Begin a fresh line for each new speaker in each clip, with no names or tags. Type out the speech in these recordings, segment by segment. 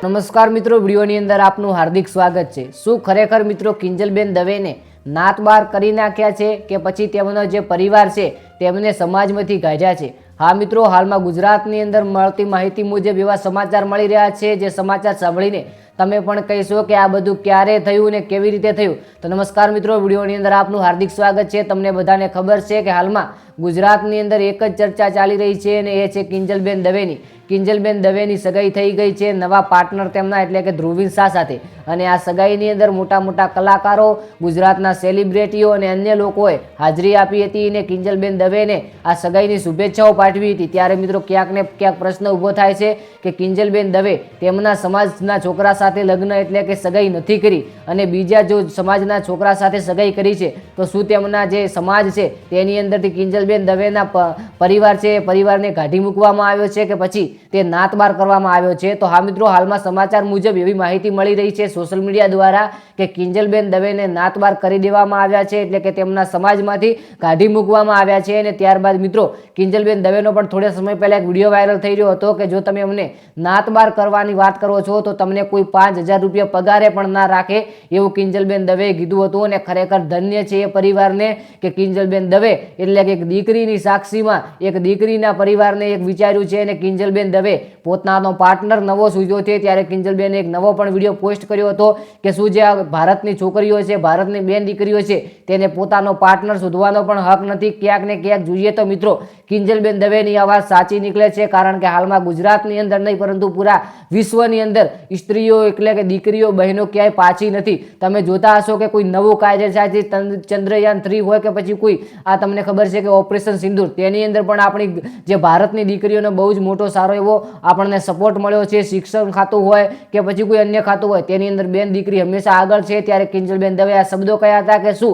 નમસ્કાર મિત્રો, વિડીયોની અંદર આપનું હાર્દિક સ્વાગત છે। શું ખરેખર મિત્રો કિંજલબેન દવેને નાત બાર કરી નાખ્યા છે કે પછી તેમનો જે પરિવાર છે તેમને સમાજમાંથી કાઢ્યા છે? હા મિત્રો, હાલમાં ગુજરાતની અંદર મળતી માહિતી મુજબ એવા સમાચાર મળી રહ્યા છે, જે સમાચાર સાંભળીને તમે પણ કહેશો કે આ બધું ક્યારે થયું ને કેવી રીતે થયું। તો નમસ્કાર મિત્રો, વિડીયોની અંદર આપનું હાર્દિક સ્વાગત છે। તમને બધાને ખબર છે કે હાલમાં ગુજરાતની અંદર એક જ ચર્ચા ચાલી રહી છે અને એ છે કિંજલબેન દવેની। કિંજલબેન દવેની સગાઈ થઈ ગઈ છે નવા પાર્ટનર તેમના એટલે કે ધ્રુવીન શાહ સાથે, અને આ સગાઈની અંદર મોટા મોટા કલાકારો, ગુજરાતના સેલિબ્રિટીઓ અને અન્ય લોકોએ હાજરી આપી હતી અને કિંજલબેન દવેને આ સગાઈની શુભેચ્છાઓ પાઠવી હતી। ત્યારે મિત્રો ક્યાંક ને ક્યાંક પ્રશ્ન ઊભો થાય છે કે કિંજલબેન દવે તેમના સમાજના છોકરા સાથે લગ્ન એટલે કે સગાઈ નથી કરી અને બીજા જો સમાજના છોકરા સાથે સગાઈ કરી છે, તો શું તેમના જે સમાજ છે તેની અંદરથી કિંજલબેન દવેના પરિવાર છે એ પરિવારને કાઢી મૂકવામાં આવ્યો છે કે પછી તે નાતબાર કરવામાં આવ્યો છે? તો હા મિત્રો, હાલમાં સમાચાર મુજબ એવી માહિતી મળી રહી છે સોશિયલ મીડિયા દ્વારા કે કિંજલબેન દવેને નાતબાર કરી દેવામાં આવ્યા છે, એટલે કે તેમના સમાજમાંથી કાઢી મૂકવામાં આવ્યા છે। અને ત્યારબાદ મિત્રો કિંજલબેન દવેનો પણ થોડા સમય પહેલા એક વિડીયો વાયરલ થઈ રહ્યો હતો કે જો તમે અમને નાતબાર કરવાની વાત કરો છો તો તમને કોઈ 5,000 રૂપિયા પગારે પણ ના રાખે, એવું કિંજલબેન દવેએ કીધું હતું। અને ખરેખર ધન્ય છે એ પરિવારને કે કિંજલબેન દવે એટલે કે એક દીકરીની સાક્ષીમાં એક દીકરીના પરિવારને એક વિચાર્યું છે અને કિંજલબેન દવે પોતાનો પાર્ટનર નવો શોધ્યો છે। ત્યારે કિંજલબેને એક નવો પણ વિડીયો પોસ્ટ કર્યો હતો કે શું જે આ ભારતની છોકરીઓ છે, ભારતની બેન દીકરીઓ છે, તેને પોતાનો પાર્ટનર શોધવાનો પણ હક નથી? ક્યાંક ને ક્યાંક જોઈએ તો મિત્રો કિંજલબેન દવેની આ વાત સાચી નીકળે છે, કારણ કે હાલમાં ગુજરાતની અંદર નહીં પરંતુ પૂરા વિશ્વની અંદર સ્ત્રીઓ એટલે કે દીકરીઓ, બહેનો ક્યાંય પાછી નથી। તમે જોતા હશો કે કોઈ નવું કાર્ય છે, ચંદ્રયાન 3 હોય કે પછી કોઈ આ તમને ખબર છે કે ઓપરેશન સિંદૂર, તેની અંદર પણ આપણી જે ભારતની દીકરીઓનો બહુ જ મોટો સારો એવો આપણને સપોર્ટ મળ્યો છે। શિક્ષણ ખાતું હોય કે પછી કોઈ અન્ય ખાતું હોય, તેની અંદર બેન દીકરી હંમેશા આગળ છે। ત્યારે કિંજલબેન દવે આ શબ્દો કહ્યા હતા કે શું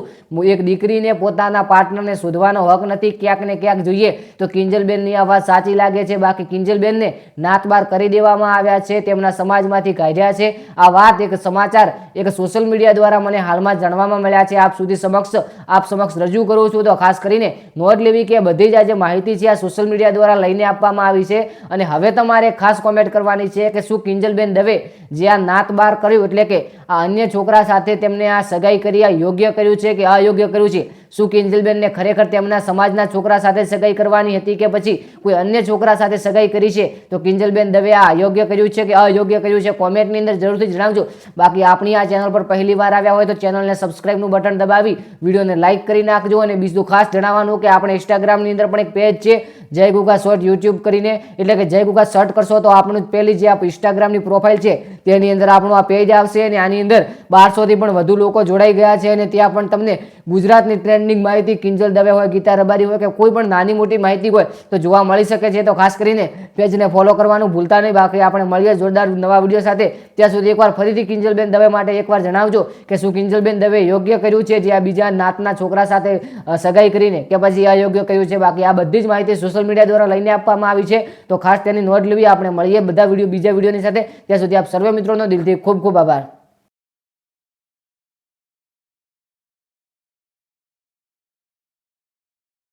એક દીકરીને પોતાના પાર્ટનરને શોધવાનો હક નથી? ક્યાંક ને ક્યાંક જોઈએ તો કિંજલબેનની આ વાત સાચી લાગે છે। બાકી કિંજલબેનને નાતબાર કરી દેવામાં આવ્યા છે, તેમના સમાજમાંથી કાઢ્યા છે। આ વાત એક સમાચાર એક સોશિયલ મીડિયા દ્વારા મને હાલમાં જાણવામાં મળ્યા છે, આપ સમક્ષ રજૂ કરું છું। તો ખાસ કરીને નોંધ લેવી કે બધી જ આ જે માહિતી છે આ સોશિયલ મીડિયા દ્વારા લઈને આપવામાં આવી છે। અને હવે તમારે ખાસ કોમેન્ટ કરવાની છે કે શું કિંજલબેન દવે જે આ નાતબાર કર્યું એટલે કે આ અન્ય છોકરા સાથે તેમને આ સગાઈ કરી, આ યોગ્ય કર્યું છે કે અયોગ્ય કર્યું છે? શું કિંજલબેનને ખરેખર તેમના સમાજના છોકરા સાથે સગાઈ કરવાની હતી કે પછી કોઈ અન્ય છોકરા સાથે સગાઈ કરી છે? તો કિંજલબેન દવે આ યોગ્ય કર્યું છે કે અયોગ્ય કર્યું છે? કોમેન્ટની અંદર જરૂરથી જણાવજો। બાકી આપણી આ ચેનલ પર પહેલી વાર આવ્યા હોય તો ચેનલને સબસ્ક્રાઇબનું બટન દબાવી વિડીયોને લાઇક કરી નાખજો। અને બીજું ખાસ જણાવવાનું કે આપણે ઇન્સ્ટાગ્રામની અંદર પણ એક પેજ છે જય ગુગા શોર્ટ યુટ્યુબ કરીને, એટલે કે જય ગુગા સર્ચ કરશો તો આપણું પહેલી જે આપ ઇન્સ્ટાગ્રામની પ્રોફાઇલ છે તેની અંદર આપણું આ પેજ આવશે અને આની અંદર 1200 થી પણ વધુ લોકો જોડાઈ ગયા છે। અને ત્યાં પણ તમને ગુજરાતની ટ્રેન્ડિંગ માહિતી, કિંજલ દવે હોય, ગીતા રબારી હોય કે કોઈ પણ નાની મોટી માહિતી હોય તો જોવા મળી શકે છે। તો ખાસ કરીને પેજને ફોલો કરવાનું ભૂલતા નહીં। બાકી આપણે મળીએ જોરદાર નવા વિડીયો સાથે, ત્યાં સુધી એકવાર ફરીથી કિંજલબેન દવે માટે એકવાર જણાવજો કે શું કિંજલબેન દવે યોગ્ય કર્યું છે જે આ બીજા નાતના છોકરા સાથે સગાઈ કરીને, કે પછી અયોગ્ય કર્યું છે? બાકી આ બધી જ માહિતી સોશિયલ મીડિયા દ્વારા લઈને આપવામાં આવી છે, તો ખાસ તેની નોંધ લેવી। આપણે મળીએ બીજા વિડીયોની સાથે, ત્યાં સુધી આપ સર્વે મિત્રોનો દિલથી ખૂબ ખૂબ આભાર।